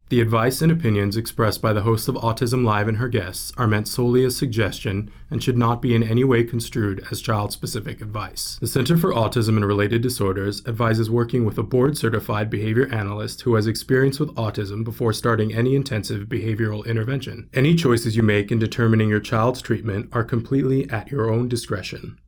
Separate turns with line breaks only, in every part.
The advice and opinions expressed by the host of Autism Live and her guests are meant solely as suggestion and should not be in any way construed as child-specific advice. The Center for Autism and Related Disorders advises working with a board-certified behavior analyst who has experience with autism before starting any intensive behavioral intervention. Any choices you make in determining your child's treatment are completely at your own discretion.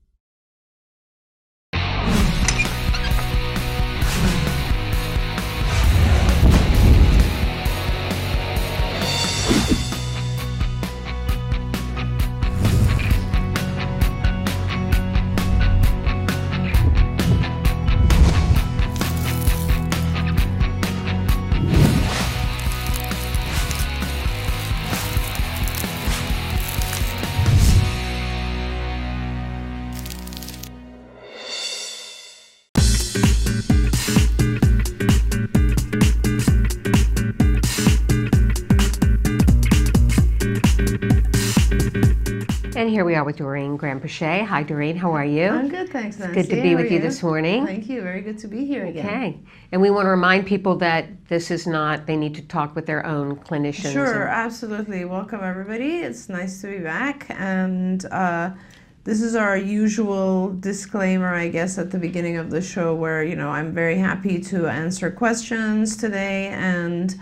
And here we are with Doreen Graham-Pichet. Hi, Doreen. How are you?
I'm good, thanks, Nancy.
It's good to be with you this morning.
Thank you. Very good to be here again.
Okay. And we want to remind people that this is not, they need to talk with their own clinicians.
Sure, absolutely. Welcome, everybody. It's nice to be back. And this is our usual disclaimer, I guess, at the beginning of the show where, you know, I'm very happy to answer questions today. And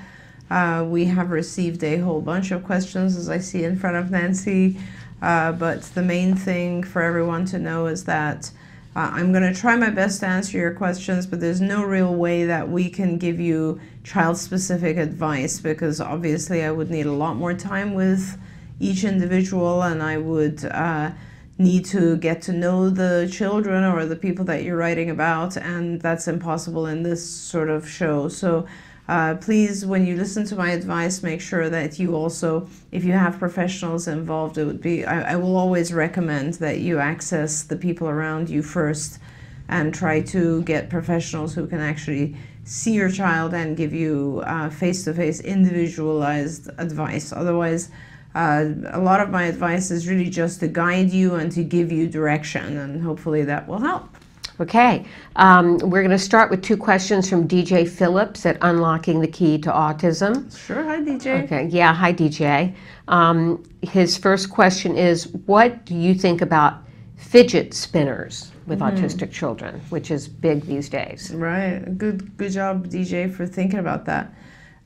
we have received a whole bunch of questions, as I see in front of Nancy. But the main thing for everyone to know is that I'm going to try my best to answer your questions, but there's no real way that we can give you child-specific advice because obviously I would need a lot more time with each individual and I would need to get to know the children or the people that you're writing about, and that's impossible in this sort of show. So please, when you listen to my advice, make sure that you also, if you have professionals involved, it would be, I will always recommend that you access the people around you first and try to get professionals who can actually see your child and give you face-to-face individualized advice. Otherwise, a lot of my advice is really just to guide you and to give you direction, and hopefully that will help.
Okay, we're going to start with two questions from DJ Phillips at Unlocking the Key to Autism.
Sure, hi DJ.
Okay, yeah, hi DJ. His first question is, what do you think about fidget spinners with autistic children, which is big these days?
Right, good job DJ for thinking about that.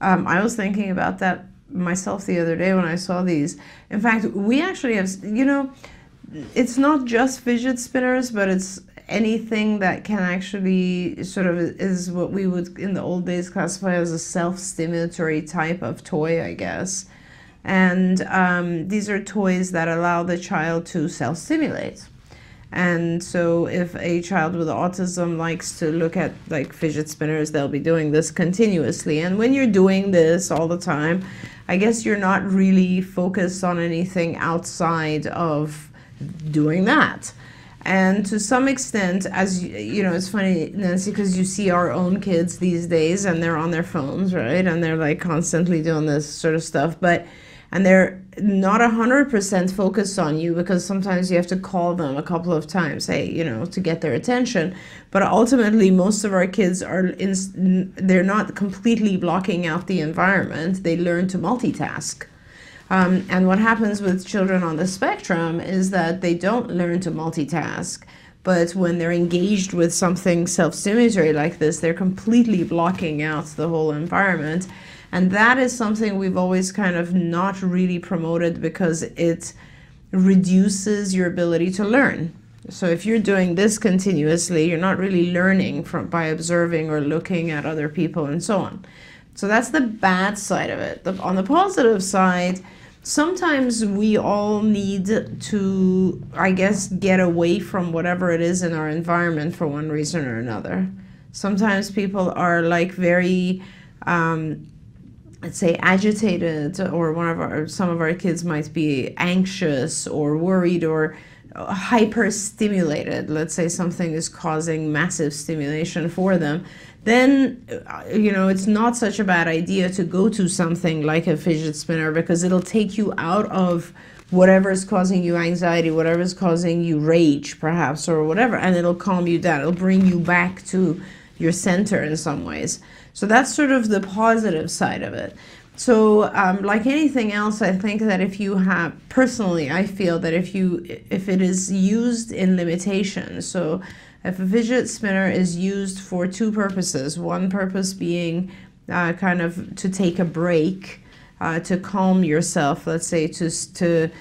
I was thinking about that myself the other day when I saw these. In fact, we actually have, you know, it's not just fidget spinners, but it's anything that can actually sort of is what we would in the old days classify as a self-stimulatory type of toy, I guess. And these are toys that allow the child to self-stimulate. And so if a child with autism likes to look at like fidget spinners, they'll be doing this continuously. And when you're doing this all the time, I guess you're not really focused on anything outside of doing that. And to some extent, as you know, it's funny, Nancy, because you see our own kids these days and they're on their phones, right? And they're like constantly doing this sort of stuff, and they're not 100% focused on you because sometimes you have to call them a couple of times, hey, you know, to get their attention. But ultimately, most of our kids they're not completely blocking out the environment. They learn to multitask. And what happens with children on the spectrum is that they don't learn to multitask, but when they're engaged with something self-stimulatory like this, they're completely blocking out the whole environment. And that is something we've always kind of not really promoted because it reduces your ability to learn. So if you're doing this continuously, you're not really learning by observing or looking at other people and so on. So that's the bad side of it. On the positive side, sometimes we all need to, I guess, get away from whatever it is in our environment for one reason or another. Sometimes people are like very, let's say, agitated, or some of our kids might be anxious or worried or hyper-stimulated. Let's say something is causing massive stimulation for them. Then, you know, it's not such a bad idea to go to something like a fidget spinner because it'll take you out of whatever is causing you anxiety, whatever is causing you rage, perhaps, or whatever, and it'll calm you down. It'll bring you back to your center in some ways. So that's sort of the positive side of it. So, like anything else, I think that if you have, personally, I feel that if it is used in limitation, so if a fidget spinner is used for two purposes, one purpose being kind of to take a break, to calm yourself, let's say, to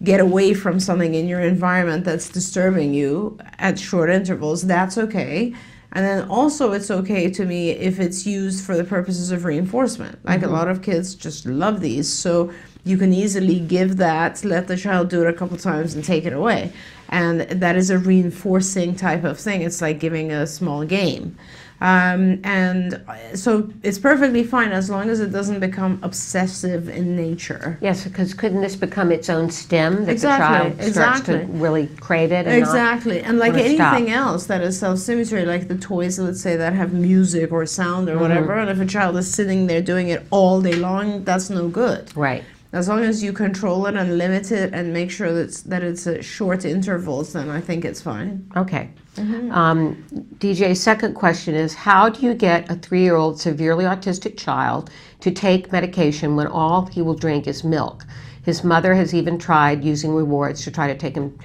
get away from something in your environment that's disturbing you at short intervals, that's okay. And then also it's okay to me if it's used for the purposes of reinforcement. Like a lot of kids just love these, so you can easily give that, let the child do it a couple times and take it away. And that is a reinforcing type of thing. It's like giving a small game. And so it's perfectly fine as long as it doesn't become obsessive in nature.
Yes, because couldn't this become its own stem that
Exactly,
the child starts to really crave it? And
Exactly. And like
wanna
anything
stop.
else that is self-stimulatory, like the toys, let's say, that have music or sound or whatever, and if a child is sitting there doing it all day long, that's no good.
Right.
As long as you control it and limit it and make sure that it's at short intervals, then I think it's fine.
Okay. DJ's second question is, how do you get a 3-year-old severely autistic child to take medication when all he will drink is milk? His mother has even tried using rewards to try to get him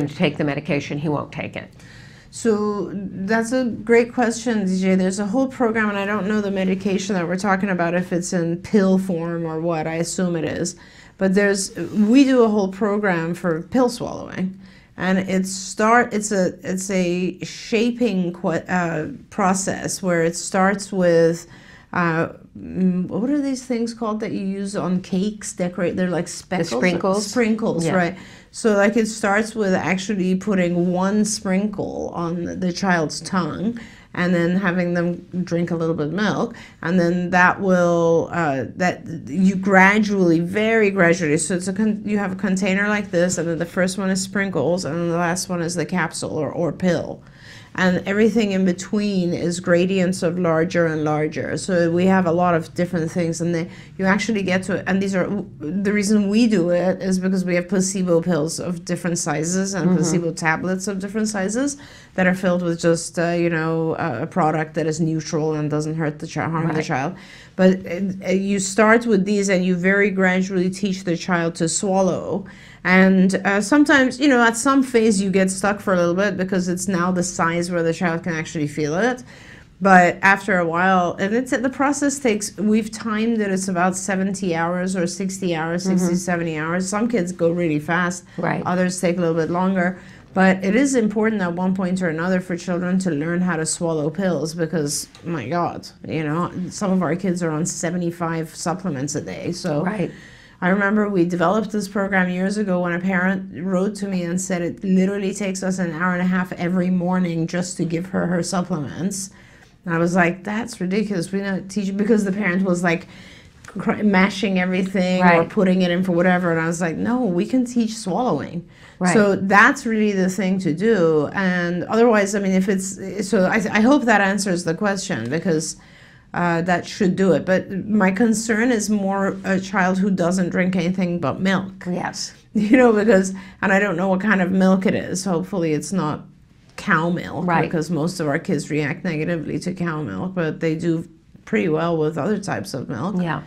to take the medication. He won't take it.
So that's a great question, DJ. There's a whole program, and I don't know the medication that we're talking about, if it's in pill form or what. I assume it is. But we do a whole program for pill swallowing. And it's a shaping process where it starts with what are these things called that you use on cakes? They're like speckles.
The sprinkles.
Sprinkles,
Yeah.
right? So like it starts with actually putting one sprinkle on the child's tongue, and then having them drink a little bit of milk, and then that will that you gradually, very gradually. So you have a container like this, and then the first one is sprinkles, and then the last one is the capsule or pill, and everything in between is gradients of larger and larger. So we have a lot of different things, and you actually get to it. And the reason we do it is because we have placebo pills of different sizes and placebo tablets of different sizes that are filled with just a product that is neutral and doesn't hurt harm the child. But you start with these, and you very gradually teach the child to swallow. And sometimes, at some phase you get stuck for a little bit because it's now the size where the child can actually feel it. But after a while, and the process we've timed it, it's about 70 hours or 60 hours, 60, 70 hours. Some kids go really fast.
Right.
Others take a little bit longer. But it is important at one point or another for children to learn how to swallow pills because, my God, some of our kids are on 75 supplements a day. So
Right.
I remember we developed this program years ago when a parent wrote to me and said it literally takes us an hour and a half every morning just to give her supplements. And I was like, that's ridiculous. We don't teach, because the parent was like mashing everything or
Right.
putting it in for whatever. And I was like, no, we can teach swallowing.
Right.
So that's really the thing to do. And otherwise, I mean, I hope that answers the question, because that should do it. But my concern is more a child who doesn't drink anything but milk.
Yes.
Because, and I don't know what kind of milk it is. Hopefully it's not cow milk,
Right.
because most of our kids react negatively to cow milk, but they do pretty well with other types of milk.
Yeah.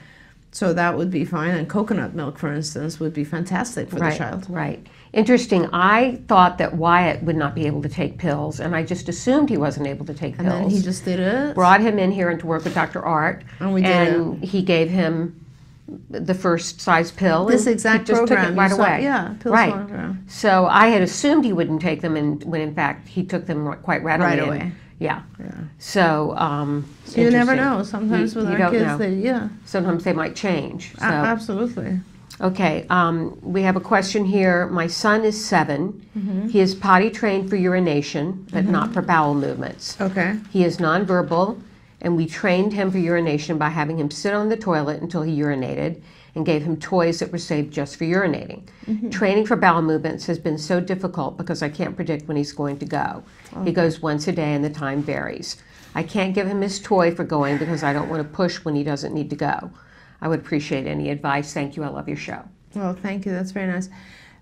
So that would be fine. And coconut milk, for instance, would be fantastic for the child.
Right. Interesting. I thought that Wyatt would not be able to take pills, and I just assumed he wasn't able to take pills.
And then he just did it.
Brought him in here and to work with Dr. Art,
And we did
and he gave him the first size pill.
This
and
exact
he just
program.
took it right
you saw-
away.
Yeah, pill
right.
swallowing program.
So I had assumed he wouldn't take them, and when in fact he took them quite readily.
Right
and-
away.
Yeah.
Yeah.
So,
So you never
interesting.
know. Sometimes with
You
our
don't
kids,
know. Sometimes they might change. So.
Absolutely.
Okay, we have a question here. My son is 7. He is potty trained for urination, but not for bowel movements.
Okay.
He is nonverbal, and we trained him for urination by having him sit on the toilet until he urinated and gave him toys that were saved just for urinating. Training for bowel movements has been so difficult because I can't predict when he's going to go. He goes once a day and the time varies. I can't give him his toy for going because I don't want to push when he doesn't need to go. I would appreciate any advice. Thank you. I love your show.
Well, thank you. That's very nice.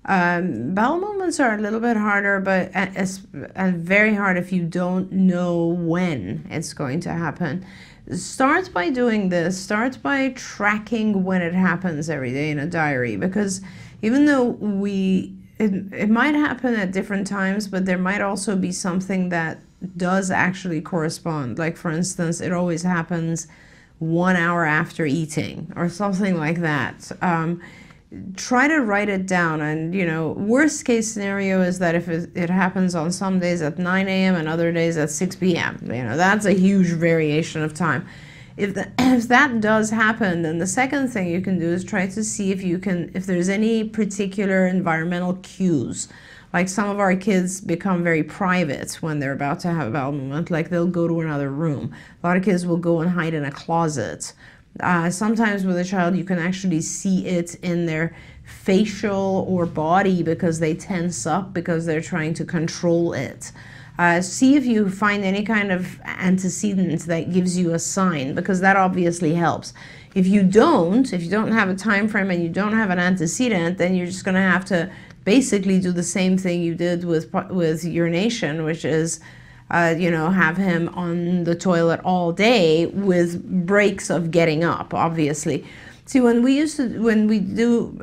Bowel movements are a little bit harder, but and very hard if you don't know when it's going to happen. start by doing this. Start by tracking when it happens every day in a diary, because even though it might happen at different times, but there might also be something that does actually correspond. Like, for instance, it always happens 1 hour after eating or something like that. Try to write it down. And, you know, worst case scenario is that if it happens on some days at 9 a.m. and other days at 6 p.m., you know, that's a huge variation of time. If that does happen, then the second thing you can do is try to see if there's any particular environmental cues. Like, some of our kids become very private when they're about to have a bowel movement. Like, they'll go to another room. A lot of kids will go and hide in a closet. Sometimes with a child, you can actually see it in their facial or body because they tense up because they're trying to control it. See if you find any kind of antecedent that gives you a sign, because that obviously helps. If you don't have a time frame and you don't have an antecedent, then you're just going to have to basically do the same thing you did with urination, which is have him on the toilet all day with breaks of getting up, obviously. See, when we do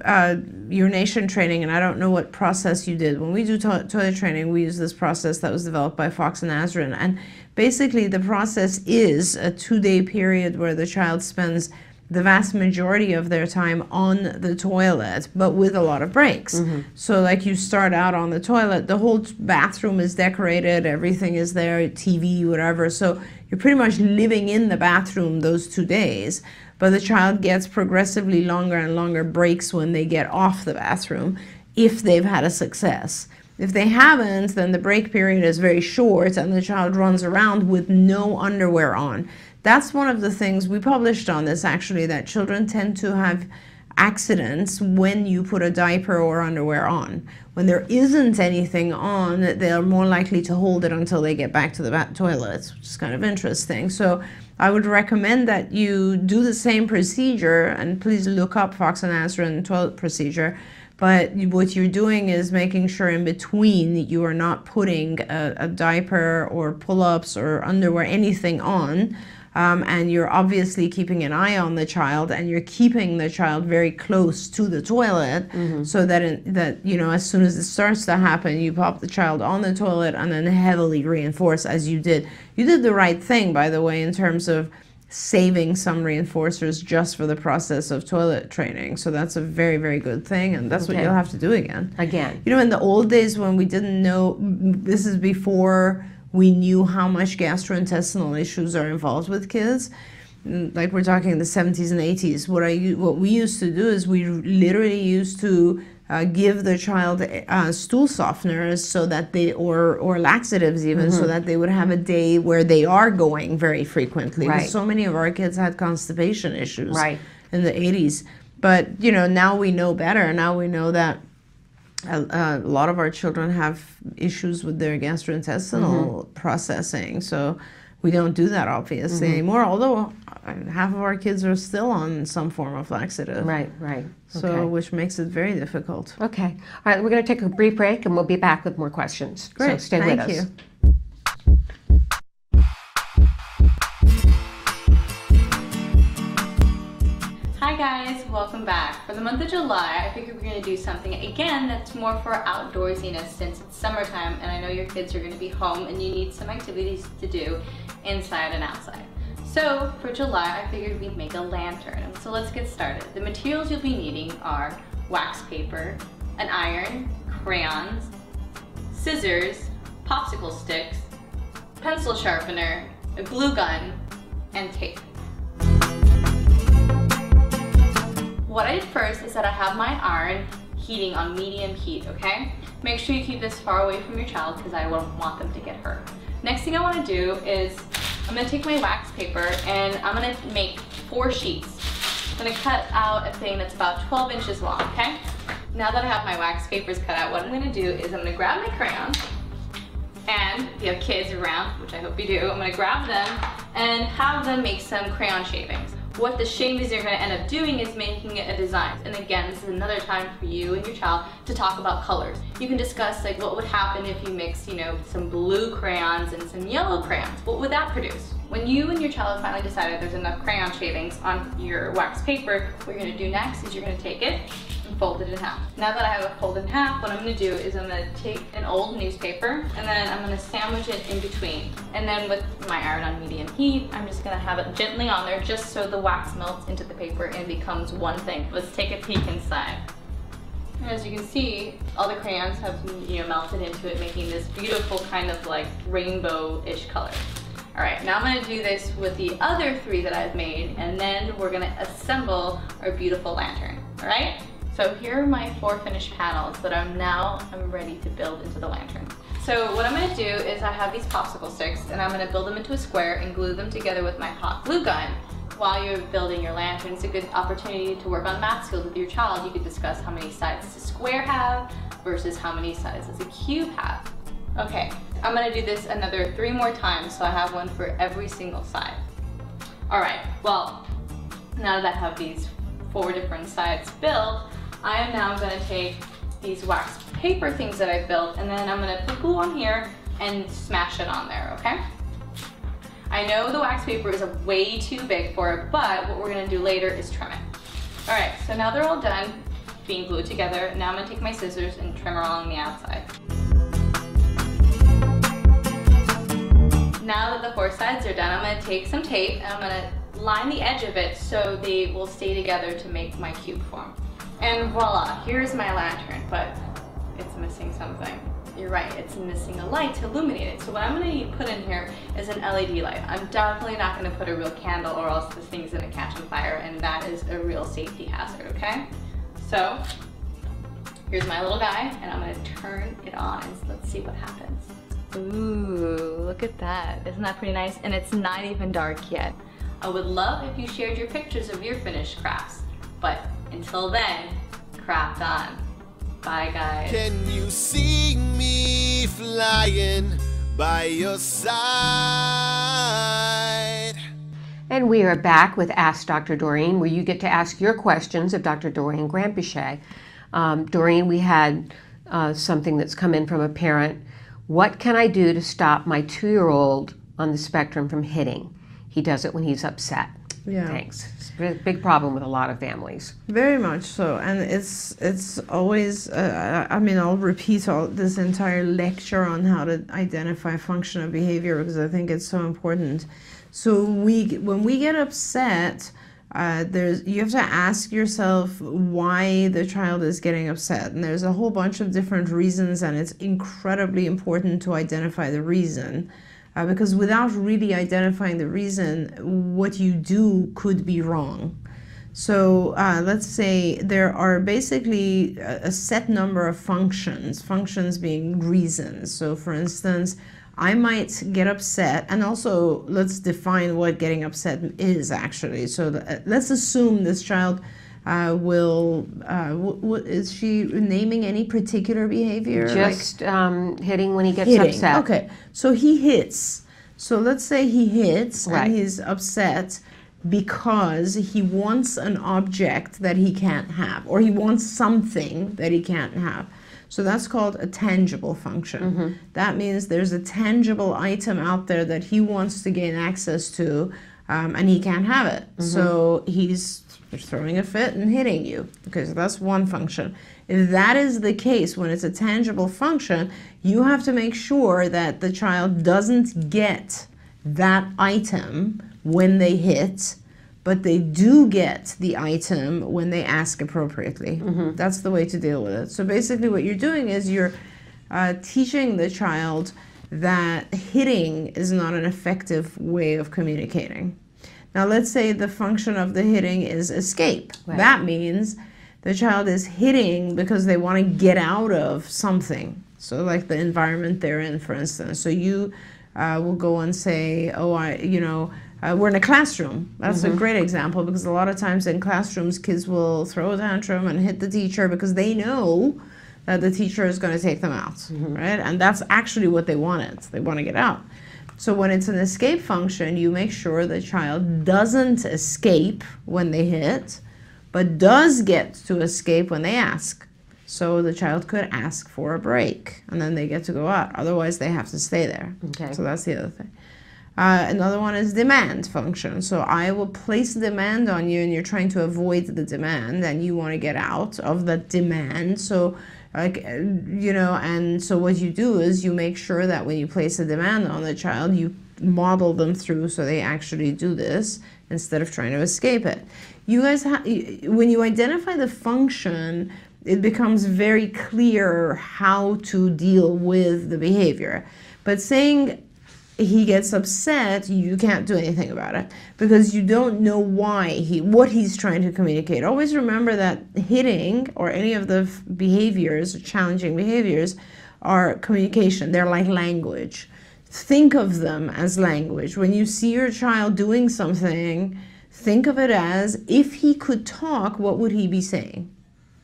urination training, and I don't know what process you did, when we do toilet training, we use this process that was developed by Fox and Azrin. And basically the process is a 2-day period where the child spends the vast majority of their time on the toilet, but with a lot of breaks. Mm-hmm. So, like, you start out on the toilet, the whole bathroom is decorated, everything is there, TV, whatever. So you're pretty much living in the bathroom those 2 days, but the child gets progressively longer and longer breaks when they get off the bathroom, if they've had a success. If they haven't, then the break period is very short and the child runs around with no underwear on. That's one of the things we published on this, actually, that children tend to have accidents when you put a diaper or underwear on. When there isn't anything on, they're more likely to hold it until they get back to the toilet, which is kind of interesting. So I would recommend that you do the same procedure, and please look up Fox and Azrin toilet procedure. But what you're doing is making sure in between you are not putting a diaper or pull-ups or underwear, anything on. And you're obviously keeping an eye on the child, and you're keeping the child very close to the toilet, mm-hmm. so that as soon as it starts to happen, you pop the child on the toilet and then heavily reinforce as you did. You did the right thing, by the way, in terms of saving some reinforcers just for the process of toilet training. So that's a very, very good thing, and that's what you'll have to do again. You know, in the old days when we didn't know, this is before we knew how much gastrointestinal issues are involved with kids. Like, we're talking the 70s and 80s. What we used to do is we literally used to give the child stool softeners, so that or laxatives even, mm-hmm. so that they would have a day where they are going very frequently. Right. So many of our kids had constipation issues in the 80s. But, now we know better. Now we know that a lot of our children have issues with their gastrointestinal mm-hmm. processing, so we don't do that obviously mm-hmm. anymore, although half of our kids are still on some form of laxative. Right. So, which makes it very difficult.
Okay. All right, we're going to take a brief break, and we'll be back with more questions.
Great.
So stay with us.
Thank you.
Hi guys, welcome back. For the month of July, I figured we're going to do something again that's more for outdoorsiness, since it's summertime and I know your kids are going to be home and you need some activities to do inside and outside. So for July, I figured we'd make a lantern. So let's get started. The materials you'll be needing are wax paper, an iron, crayons, scissors, popsicle sticks, pencil sharpener, a glue gun, and tape. What I did first is that I have my iron heating on medium heat, okay? Make sure you keep this far away from your child because I won't want them to get hurt. Next thing I want to do is I'm going to take my wax paper and I'm going to make 4 sheets. I'm going to cut out a thing that's about 12 inches long, okay? Now that I have my wax papers cut out, what I'm going to do is I'm going to grab my crayons, and if you have kids around, which I hope you do, I'm going to grab them and have them make some crayon shavings. what the shavings are going to end up doing is making it a design. And again, this is another time for you and your child to talk about colors. You can discuss like what would happen if you mix, some blue crayons and some yellow crayons. What would that produce? When you and your child have finally decided there's enough crayon shavings on your wax paper, what you're going to do next is you're going to take it and fold it in half. Now that I have it folded in half, what I'm going to do is I'm going to take an old newspaper and then I'm going to sandwich it in between. And then with my iron on medium heat, I'm just going to have it gently on there just so the wax melts into the paper and becomes one thing. Let's take a peek inside. As you can see, all the crayons have melted into it, making this beautiful kind of like rainbow-ish color. All right, now I'm gonna do this with the other 3 that I've made, and then we're gonna assemble our beautiful lantern, all right? So here are my 4 finished panels that I'm ready to build into the lantern. So what I'm gonna do is I have these popsicle sticks, and I'm gonna build them into a square and glue them together with my hot glue gun. While you're building your lantern, it's a good opportunity to work on math skills with your child. You could discuss how many sides does a square have versus how many sides does a cube have. Okay, I'm gonna do this another 3 more times, so I have one for every single side. All right, well, now that I have these 4 different sides built, I am now gonna take these wax paper things that I've built, and then I'm gonna put glue on here and smash it on there, okay? I know the wax paper is way too big for it, but what we're gonna do later is trim it. All right, so now they're all done being glued together. Now I'm gonna take my scissors and trim along the outside. Now that the 4 sides are done, I'm gonna take some tape and I'm gonna line the edge of it so they will stay together to make my cube form. And voila, here's my lantern, but it's missing something. You're right, it's missing a light to illuminate it. So what I'm gonna put in here is an LED light. I'm definitely not gonna put a real candle or else this thing's gonna catch on fire, and that is a real safety hazard, okay? So, here's my little guy, and I'm gonna turn it on and let's see what happens. Ooh, look at that. Isn't that pretty nice? And it's not even dark yet. I would love if you shared your pictures of your finished crafts. But until then, craft on. Bye, guys.
Can you see me flying by your side?
And we are back with Ask Dr. Doreen, where you get to ask your questions of Dr. Doreen Granpeesheh. Doreen, we had something that's come in from a parent. What can I do to stop my 2-year-old on the spectrum from hitting? He does it when he's upset.
Yeah.
Thanks. It's a big problem with a lot of families.
Very much so, and it's always. I'll repeat this entire lecture on how to identify functional behavior because I think it's so important. So when we get upset, you have to ask yourself why the child is getting upset, and there's a whole bunch of different reasons, and it's incredibly important to identify the reason. Because without really identifying the reason, what you do could be wrong. So let's say there are basically a set number of functions being reasons. So for instance, I might get upset, and also let's define what getting upset is actually. So let's assume this child is she naming any particular behavior?
Just hitting when he gets upset.
Okay, so he hits. So let's say he hits
Right.
and he's upset because he wants an object that he can't have, or he wants something that he can't have. So that's called a tangible function. That means there's a tangible item out there that he wants to gain access to, and he can't have it. So he's throwing a fit and hitting you. Okay, so that's one function. If that is the case, when it's a tangible function, you have to make sure that the child doesn't get that item when they hit, but they do get the item when they ask appropriately. That's the way to deal with it. So basically what you're doing is you're teaching the child that hitting is not an effective way of communicating. Now let's say the function of the hitting is escape.
Right.
That means the child is hitting because they want to get out of something. So like the environment they're in, for instance. So you will go and say, we're in a classroom. That's a great example, because a lot of times in classrooms, kids will throw a tantrum and hit the teacher because they know that the teacher is going to take them out, right? And that's actually what they wanted. They want to get out. So when it's an escape function, you make sure the child doesn't escape when they hit, but does get to escape when they ask. So the child could ask for a break, and then they get to go out. Otherwise, they have to stay there.
Okay.
So that's the other thing. Another one is demand function. So I will place a demand on you, and you're trying to avoid the demand, and you want to get out of the demand. So, like, you know, and so what you do is you make sure that when you place a demand on the child, you model them through so they actually do this instead of trying to escape it. You guys, when you identify the function, it becomes very clear how to deal with the behavior. But saying he gets upset, you can't do anything about it because you don't know what he's trying to communicate. Always remember that hitting or any of the behaviors, challenging behaviors, are communication. They're like language. Think of them as language. When you see your child doing something, think of it as, if he could talk, what would he be saying?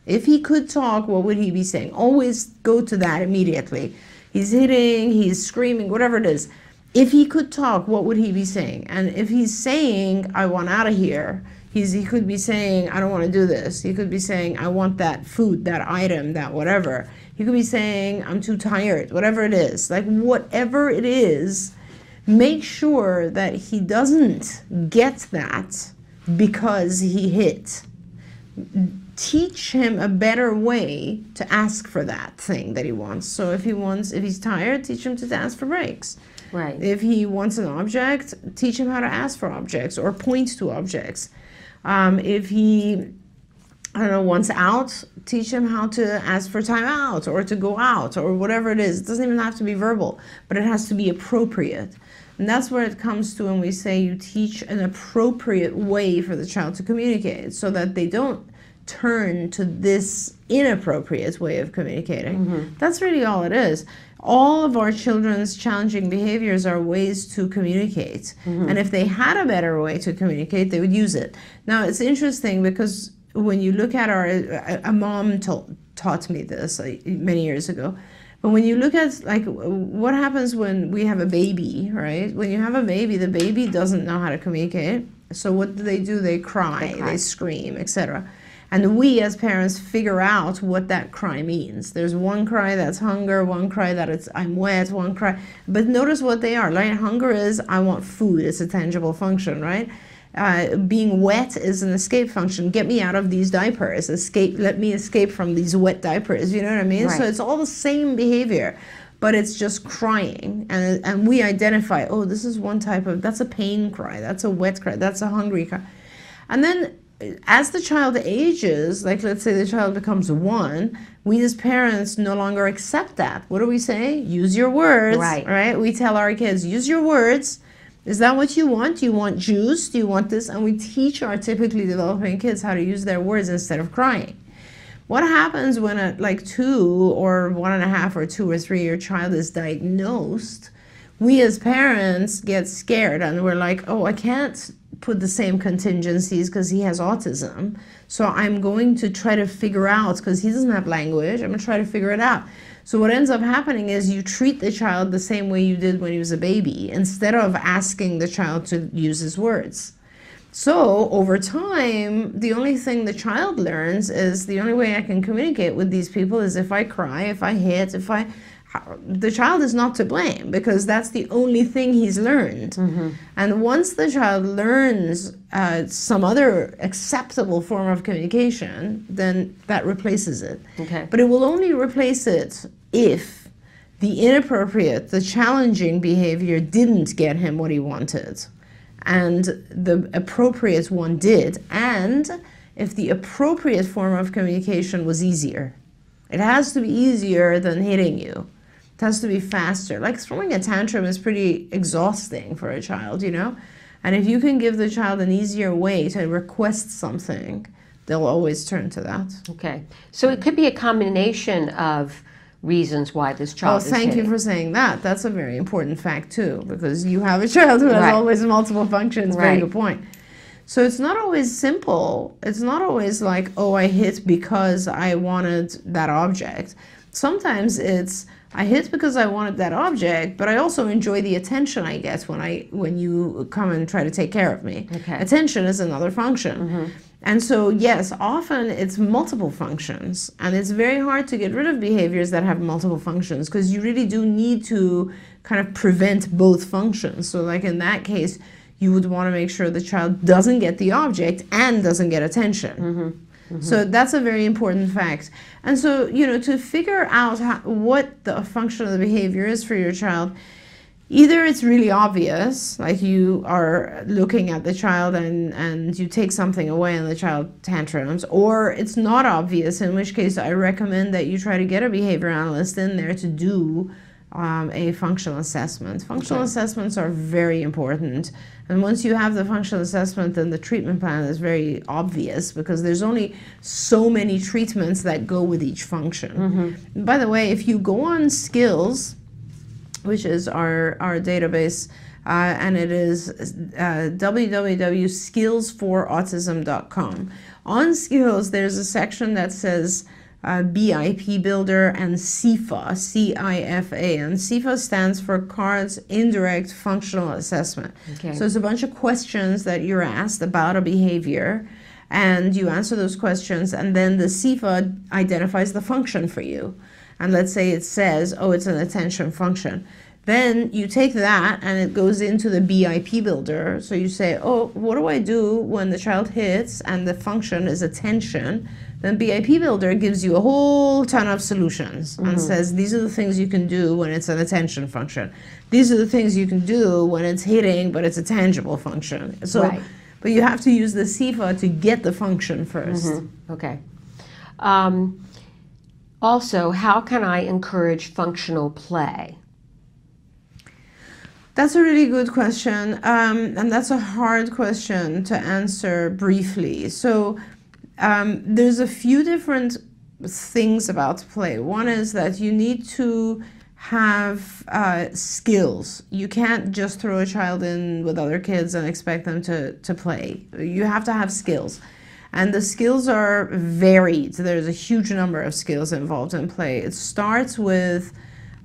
If he could talk, what would he be saying? Always go to that immediately. He's hitting, he's screaming, whatever it is. If he could talk, what would he be saying? And if he's saying, I want out of here, he could be saying, I don't want to do this. He could be saying, I want that food, that item, that whatever. He could be saying, I'm too tired, whatever it is. Like, whatever it is, make sure that he doesn't get that because he hit. Teach him a better way to ask for that thing that he wants. So if he's tired, teach him to ask for breaks.
Right.
If he wants an object, teach him how to ask for objects or point to objects. If he, I don't know, wants out, teach him how to ask for time out or to go out or whatever it is. It doesn't even have to be verbal, but it has to be appropriate. And that's where it comes to when we say you teach an appropriate way for the child to communicate so that they don't turn to this inappropriate way of communicating. That's really all it is. All of our children's challenging behaviors are ways to communicate. And if they had a better way to communicate, they would use it. Now, it's interesting because when you look at a mom taught me this many years ago. But when you look at, like, what happens when we have a baby, right? When you have a baby, the baby doesn't know how to communicate. So what do? They cry, they scream, etc. And we as parents figure out what that cry means. There's one cry that's hunger, one cry that it's I'm wet, one cry. But notice what they are. Like, hunger is I want food. It's a tangible function, right? Being wet is an escape function. Get me out of these diapers. Escape. Let me escape from these wet diapers. You know what I mean?
Right.
So it's all the same behavior, but it's just crying. And we identify, oh, this is one type of, that's a pain cry. That's a wet cry. That's a hungry cry. And then as the child ages, like let's say the child becomes 1, we as parents no longer accept that. What do we say? Use your words. Right? We tell our kids, use your words. Is that what you want? Do you want juice? Do you want this? And we teach our typically developing kids how to use their words instead of crying. What happens when a 2 or 1.5 or 2 or 3-year child is diagnosed? We as parents get scared and we're like, oh, I can't put the same contingencies because he has autism. So I'm going to try to figure out, because he doesn't have language, I'm going to try to figure it out. So what ends up happening is you treat the child the same way you did when he was a baby, instead of asking the child to use his words. So over time, the only thing the child learns is the only way I can communicate with these people is if I cry, if I hit, the child is not to blame because that's the only thing he's learned. And once the child learns some other acceptable form of communication, then that replaces it.
Okay.
But it will only replace it if the inappropriate, the challenging behavior didn't get him what he wanted, and the appropriate one did, and if the appropriate form of communication was easier. It has to be easier than hitting you. It has to be faster. Like, throwing a tantrum is pretty exhausting for a child, you know? And if you can give the child an easier way to request something, they'll always turn to that.
Okay. So it could be a combination of reasons why this child is
thank
hitting.
you for saying that. That's a very important fact, too, because you have a child who has always multiple functions. Very good point. So it's not always simple. It's not always like, oh, I hit because I wanted that object. Sometimes it's, I hit because I wanted that object, but I also enjoy the attention I get when you come and try to take care of me.
Okay.
Attention is another function. And so, yes, often it's multiple functions, and it's very hard to get rid of behaviors that have multiple functions, because you really do need to kind of prevent both functions. So like in that case, you would want to make sure the child doesn't get the object and doesn't get attention. So that's a very important fact. And so, you know, to figure out what the function of the behavior is for your child, either it's really obvious, like you are looking at the child and you take something away and the child tantrums, or it's not obvious, in which case I recommend that you try to get a behavior analyst in there to do a functional assessment. Functional assessments are very important. And once you have the functional assessment, then the treatment plan is very obvious, because there's only so many treatments that go with each function. By the way, if you go on Skills, which is our database, and it is www.skillsforautism.com. On Skills, there's a section that says BIP Builder and CIFA, C-I-F-A, and CIFA stands for Cards Indirect Functional Assessment. So it's a bunch of questions that you're asked about a behavior, and you answer those questions, and then the CIFA identifies the function for you. And let's say it says, oh, it's an attention function. Then you take that and it goes into the BIP Builder. So you say, oh, what do I do when the child hits and the function is attention? Then BIP Builder gives you a whole ton of solutions and says, these are the things you can do when it's an attention function. These are the things you can do when it's hitting, but it's a tangible function. So, but you have to use the CIFA to get the function first.
Okay. Also, how can I encourage functional play?
That's a really good question, and that's a hard question to answer briefly. So there's a few different things about play. One is that you need to have skills. You can't just throw a child in with other kids and expect them to play. You have to have skills. And the skills are varied. There's a huge number of skills involved in play. It starts with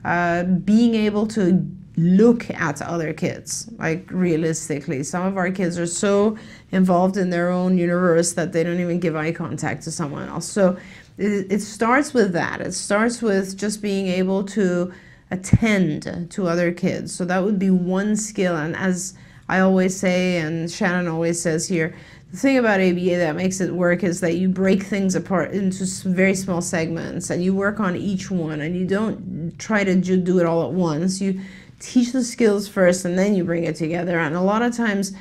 being able to look at other kids, like realistically. Some of our kids are so involved in their own universe that they don't even give eye contact to someone else. So it starts with that. It starts with just being able to attend to other kids. So that would be one skill. And as I always say, and Shannon always says here, the thing about ABA that makes it work is that you break things apart into very small segments, and you work on each one, and you don't try to do it all at once. You teach the skills first and then you bring it together. And a lot of times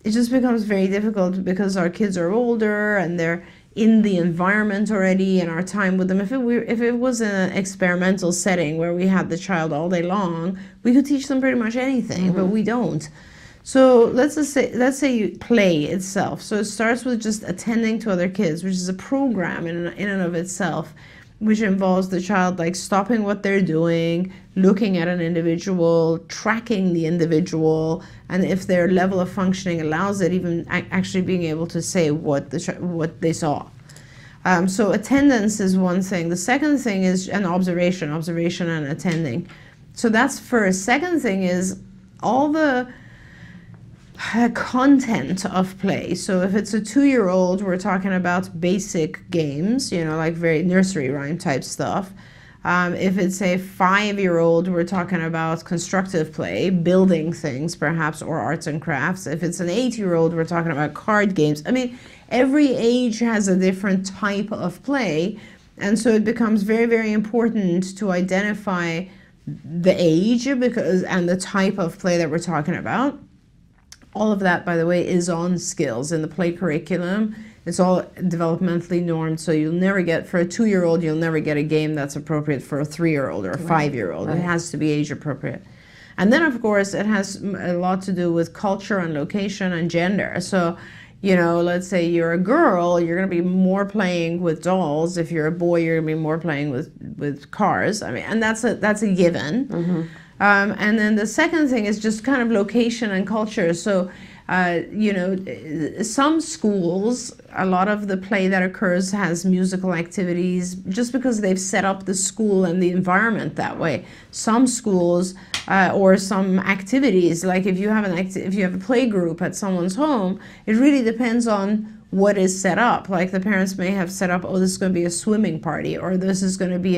it just becomes very difficult because our kids are older and they're in the environment already, and our time with them. If it was in an experimental setting where we had the child all day long, we could teach them pretty much anything, but we don't. So let's say you play itself. So it starts with just attending to other kids, which is a program in and of itself, which involves the child like stopping what they're doing, looking at an individual, tracking the individual, and if their level of functioning allows it, even actually being able to say what they saw. So attendance is one thing. The second thing is an observation and attending. So that's first. Second thing is all the content of play. So if it's a 2-year-old, we're talking about basic games, you know, like very nursery rhyme type stuff. If it's a 5-year-old, we're talking about constructive play, building things perhaps, or arts and crafts. If it's an 8-year-old, we're talking about card games. I mean, every age has a different type of play, and so it becomes very, very important to identify the age and the type of play that we're talking about. All of that, by the way, is on Skills in the play curriculum. It's all developmentally normed, so you'll never get, for a 2-year-old, you'll never get a game that's appropriate for a 3-year-old or a 5-year-old. It has to be age appropriate. And then, of course, it has a lot to do with culture and location and gender. So, you know, let's say you're a girl, you're going to be more playing with dolls. If you're a boy, you're going to be more playing with cars. I mean, and that's a given. And then the second thing is just kind of location and culture. So, you know, some schools a lot of the play that occurs has musical activities just because they've set up the school and the environment that way. Some schools or some activities, like if you have if you have a play group at someone's home, it really depends on what is set up. Like the parents may have set up, oh, this is going to be a swimming party, or this is going to be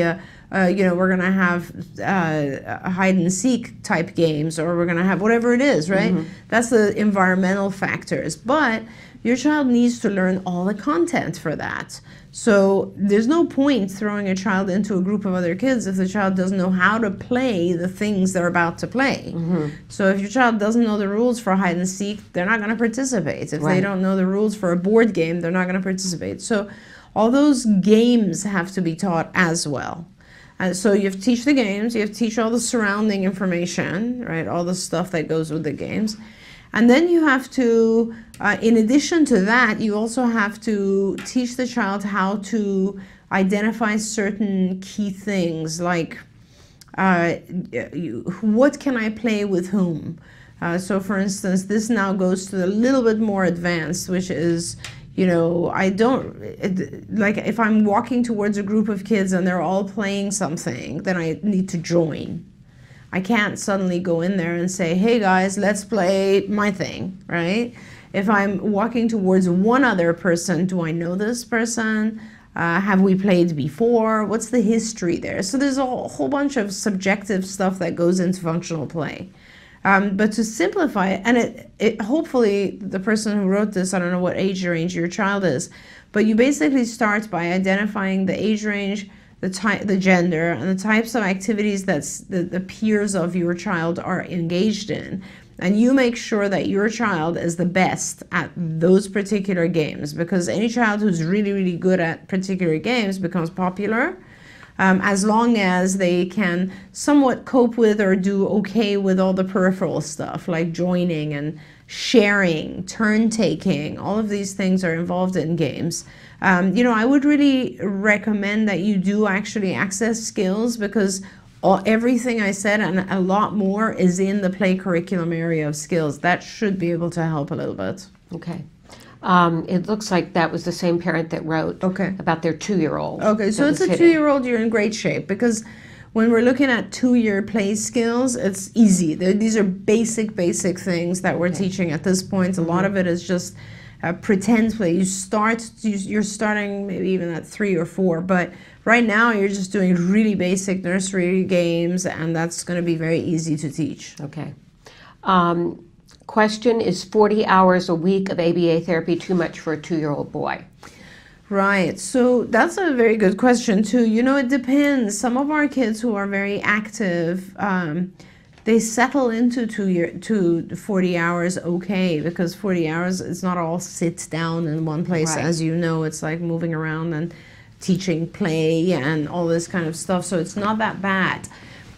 we're going to have hide and seek type games, or we're going to have whatever it is, right? That's the environmental factors. But your child needs to learn all the content for that. So there's no point throwing a child into a group of other kids if the child doesn't know how to play the things they're about to play. So if your child doesn't know the rules for hide and seek, they're not going to participate. If they don't know the rules for a board game, they're not going to participate. So all those games have to be taught as well. And so you have to teach the games, you have to teach all the surrounding information, right? All the stuff that goes with the games. And then you have to, in addition to that, you also have to teach the child how to identify certain key things, like what can I play with whom? So for instance, this now goes to a little bit more advanced, which is, like if I'm walking towards a group of kids and they're all playing something, then I need to join. I can't suddenly go in there and say, hey guys, let's play my thing, right? If I'm walking towards one other person, do I know this person? Have we played before? What's the history there? So there's a whole bunch of subjective stuff that goes into functional play. But to simplify it, and it hopefully the person who wrote this, I don't know what age range your child is, but you basically start by identifying the age range, the gender, and the types of activities that the peers of your child are engaged in. And you make sure that your child is the best at those particular games, because any child who's really, really good at particular games becomes popular, as long as they can somewhat cope with or do okay with all the peripheral stuff, like joining and sharing, turn taking. All of these things are involved in games. I would really recommend that you do actually access skills, because everything I said and a lot more is in the play curriculum area of skills. That should be able to help a little bit.
Okay. It looks like that was the same parent that wrote about their 2-year-old.
Okay, so it's a 2-year-old, you're in great shape, because when we're looking at 2-year play skills, it's easy. These are basic things that we're teaching at this point. A lot of it is just pretend play. You're starting maybe even at 3 or 4, but right now you're just doing really basic nursery games, and that's going to be very easy to teach.
Okay. Question, is 40 hours a week of ABA therapy too much for a 2-year-old boy?
Right, so that's a very good question too. It depends. Some of our kids who are very active, they settle into 40 hours okay, because 40 hours, it's not all sit down in one place. Right. As you know, it's like moving around and teaching play and all this kind of stuff, so it's not that bad.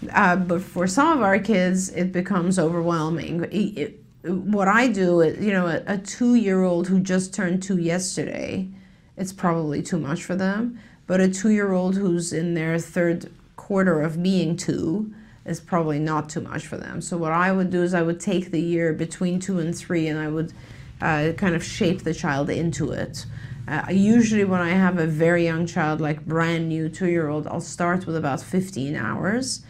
But for some of our kids, it becomes overwhelming. What I do is, a 2-year-old who just turned 2 yesterday, it's probably too much for them. But a 2-year-old who's in their 3rd quarter of being 2 is probably not too much for them. So what I would do is I would take the year between 2 and 3 and I would kind of shape the child into it. Usually when I have a very young child, like brand new 2-year-old, I'll start with about 15 hours.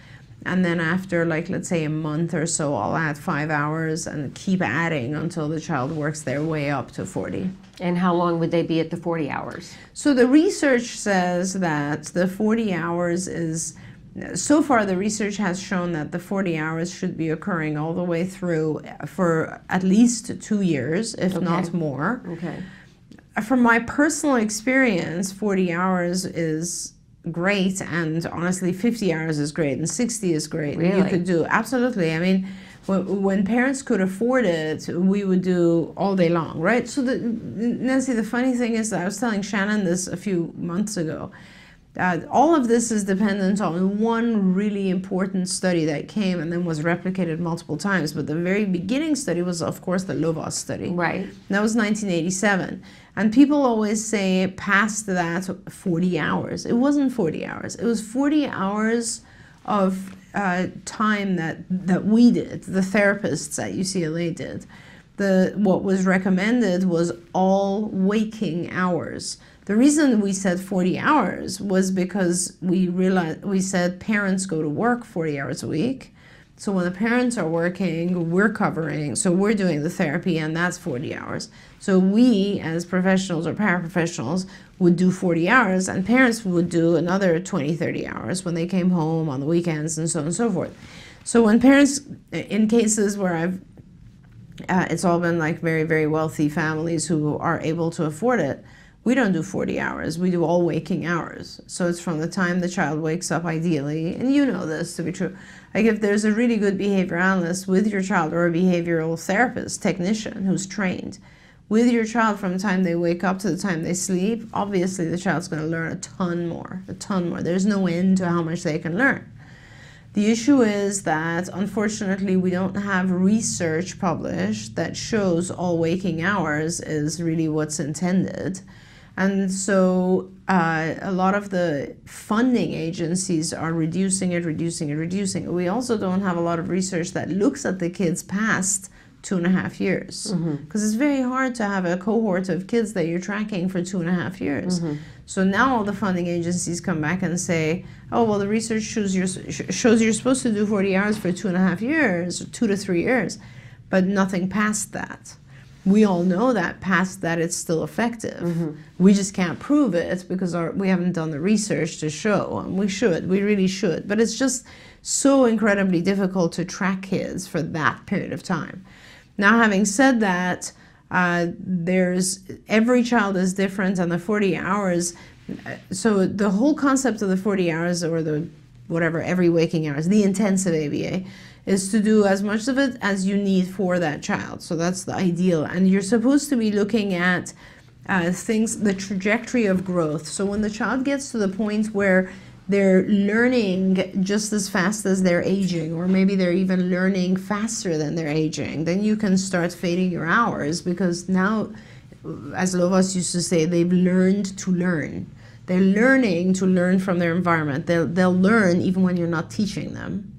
And then after, like, let's say a month or so, I'll add 5 hours and keep adding until the child works their way up to 40.
And how long would they be at the 40 hours?
So the research says that the 40 hours is, so far the research has shown that the 40 hours should be occurring all the way through for at least 2 years, if not more. Okay. From my personal experience, 40 hours is great, and honestly 50 hours is great, and 60 is great.
Really?
You could do, absolutely. I mean, when parents could afford it, we would do all day long, right? So Nancy, the funny thing is that I was telling Shannon this a few months ago. All of this is dependent on one really important study that came and then was replicated multiple times. But the very beginning study was, of course, the Lovas study.
Right.
And that was 1987. And people always say past that 40 hours. It wasn't 40 hours. It was 40 hours of time that we did, the therapists at UCLA did. what was recommended was all waking hours. The reason we said 40 hours was because we said parents go to work 40 hours a week. So when the parents are working, we're doing the therapy, and that's 40 hours. So we, as professionals or paraprofessionals, would do 40 hours, and parents would do another 20, 30 hours when they came home on the weekends and so on and so forth. So when parents, in cases where it's all been like very, very wealthy families who are able to afford it, we don't do 40 hours, we do all waking hours. So it's from the time the child wakes up ideally, and you know this to be true. Like if there's a really good behavior analyst with your child, or a behavioral therapist, technician who's trained with your child from the time they wake up to the time they sleep, obviously the child's going to learn a ton more. There's no end to how much they can learn. The issue is that, unfortunately, we don't have research published that shows all waking hours is really what's intended. And so a lot of the funding agencies are reducing it. We also don't have a lot of research that looks at the kids past 2.5 years. Because it's very hard to have a cohort of kids that you're tracking for 2.5 years. So now all the funding agencies come back and say, oh, well, the research shows you're supposed to do 40 hours for 2.5 years, or 2 to 3 years, but nothing past that. We all know that past that it's still effective. We just can't prove it because we haven't done the research to show. And we really should. But it's just so incredibly difficult to track kids for that period of time. Now, having said that, every child is different, and the 40 hours, so the whole concept of the 40 hours, or the whatever, every waking hours, the intensive ABA, is to do as much of it as you need for that child. So that's the ideal. And you're supposed to be looking at the trajectory of growth. So when the child gets to the point where they're learning just as fast as they're aging, or maybe they're even learning faster than they're aging, then you can start fading your hours, because now, as Lovas used to say, they've learned to learn. They're learning to learn from their environment. They'll learn even when you're not teaching them.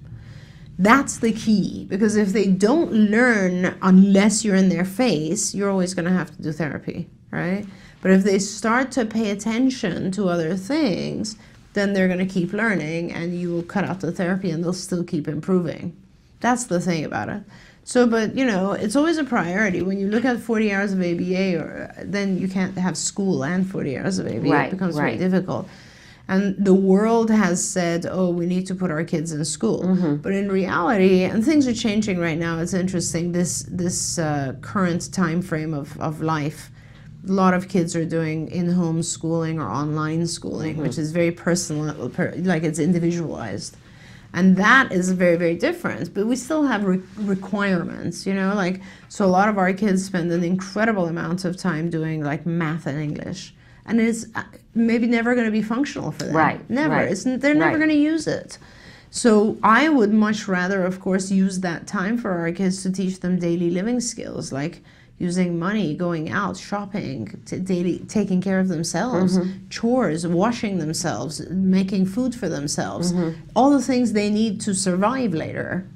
That's the key, because if they don't learn unless you're in their face, you're always going to have to do therapy, right? But if they start to pay attention to other things, then they're going to keep learning, and you will cut out the therapy and they'll still keep improving. That's the thing about it. So, but it's always a priority. When you look at 40 hours of ABA, then you can't have school and 40 hours of ABA. It becomes very difficult. And the world has said, oh, we need to put our kids in school. But in reality, and things are changing right now, it's interesting, this current time frame of life, a lot of kids are doing in-home schooling or online schooling, which is very personal, like it's individualized. And that is very, very different. But we still have requirements, so a lot of our kids spend an incredible amount of time doing like math and English. And it's maybe never going to be functional for them. Never. They're never going to use it. So I would much rather, of course, use that time for our kids to teach them daily living skills, like using money, going out, shopping, taking care of themselves, chores, washing themselves, making food for themselves, all the things they need to survive later.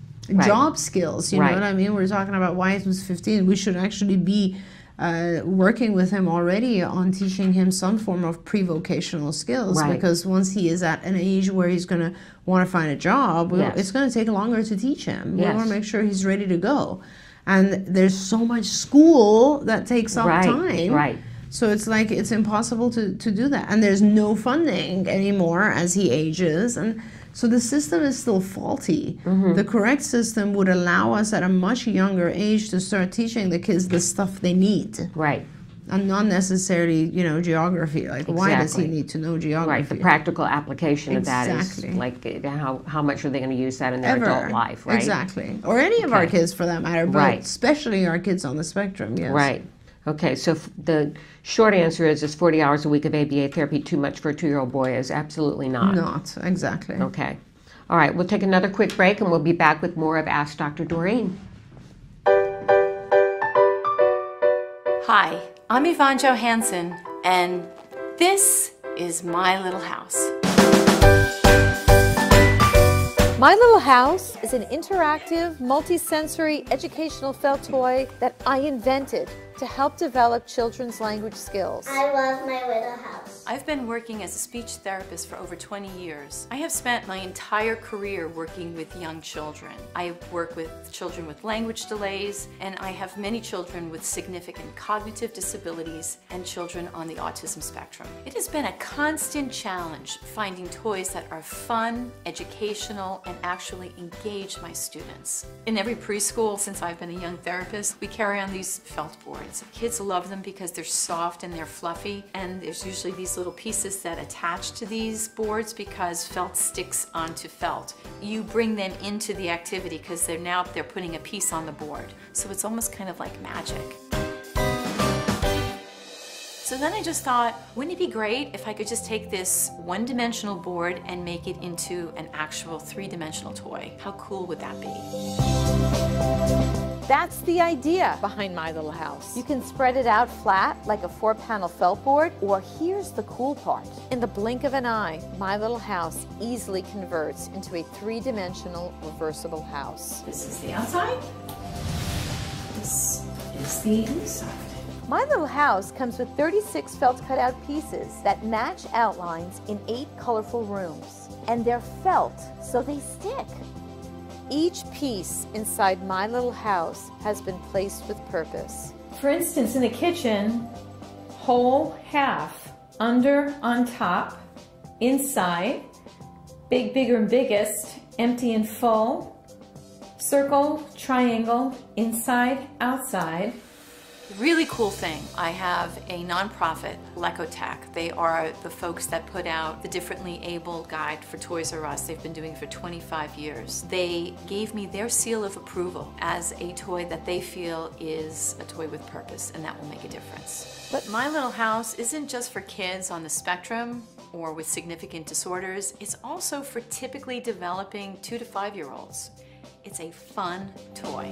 Job skills, you know what I mean? We're talking about why he was 15. We should actually be working with him already on teaching him some form of pre-vocational skills, because once he is at an age where he's going to want to find a job, it's going to take longer to teach him. We want to make sure he's ready to go. And there's so much school that takes up time. So it's like it's impossible to do that. And there's no funding anymore as he ages. And so the system is still faulty. The correct system would allow us at a much younger age to start teaching the kids the stuff they need. And not necessarily, geography. Like, why does he need to know geography?
The practical application of that is like how much are they going to use that in their adult life,
Exactly. Or any of our kids for that matter, but especially our kids on the spectrum,
Okay, so the short answer is 40 hours a week of ABA therapy too much for a 2-year-old boy? Is absolutely not.
Not, exactly.
Okay. All right, we'll take another quick break and we'll be back with more of Ask Dr. Doreen.
Hi, I'm Yvonne Johansson, and this is My Little House.
My Little House is is an interactive, multi-sensory educational felt toy that I invented to help develop children's language skills.
I love my little house.
I've been working as a speech therapist for over 20 years. I have spent my entire career working with young children. I work with children with language delays, and I have many children with significant cognitive disabilities and children on the autism spectrum. It has been a constant challenge finding toys that are fun, educational, and actually engage my students. In every preschool, since I've been a young therapist, we carry on these felt boards. Kids love them because they're soft and they're fluffy, and there's usually these little pieces that attach to these boards because felt sticks onto felt. You bring them into the activity because they're putting a piece on the board. So it's almost kind of like magic. So then I just thought, wouldn't it be great if I could just take this one-dimensional board and make it into an actual three-dimensional toy? How cool would that be?
That's the idea behind My Little House. You can spread it out flat like a 4-panel felt board, or here's the cool part. In the blink of an eye, My Little House easily converts into a 3-dimensional reversible house.
This is the outside. This is the inside.
My Little House comes with 36 felt cutout pieces that match outlines in 8 colorful rooms. And they're felt, so they stick. Each piece inside My Little House has been placed with purpose. For instance, in the kitchen, whole half, under on top, inside, big, bigger and biggest, empty and full, circle, triangle, inside, outside.
Really cool thing, I have a nonprofit, Lecotech. They are the folks that put out the Differently Abled Guide for Toys R Us. They've been doing it for 25 years. They gave me their seal of approval as a toy that they feel is a toy with purpose, and that will make a difference. But My Little House isn't just for kids on the spectrum or with significant disorders. It's also for typically developing 2 to 5-year-olds. It's a fun toy.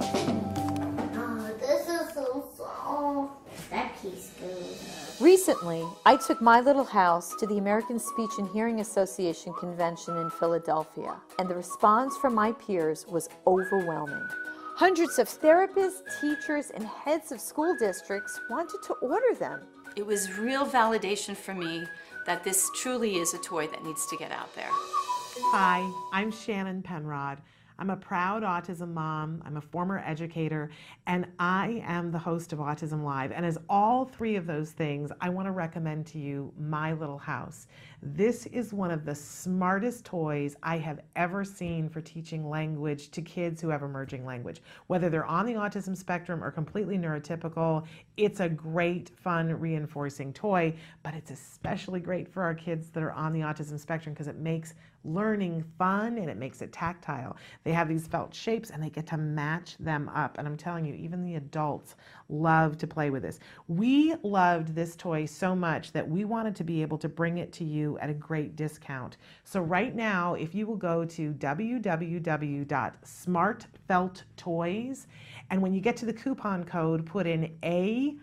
This is so soft. That piece goes.
Recently, I took My Little House to the American Speech and Hearing Association convention in Philadelphia, and the response from my peers was overwhelming. Hundreds of therapists, teachers, and heads of school districts wanted to order them.
It was real validation for me that this truly is a toy that needs to get out there.
Hi, I'm Shannon Penrod. I'm a proud autism mom, I'm a former educator, and I am the host of Autism Live. And as all 3 of those things, I want to recommend to you My Little House. This is one of the smartest toys I have ever seen for teaching language to kids who have emerging language. Whether they're on the autism spectrum or completely neurotypical, it's a great, fun, reinforcing toy, but it's especially great for our kids that are on the autism spectrum because it makes learning fun and it makes it tactile. They have these felt shapes and they get to match them up. And I'm telling you, even the adults love to play with this. We loved this toy so much that we wanted to be able to bring it to you at a great discount. So right now, if you will go to www.smartfelttoys, and when you get to the coupon code, put in a-live.com,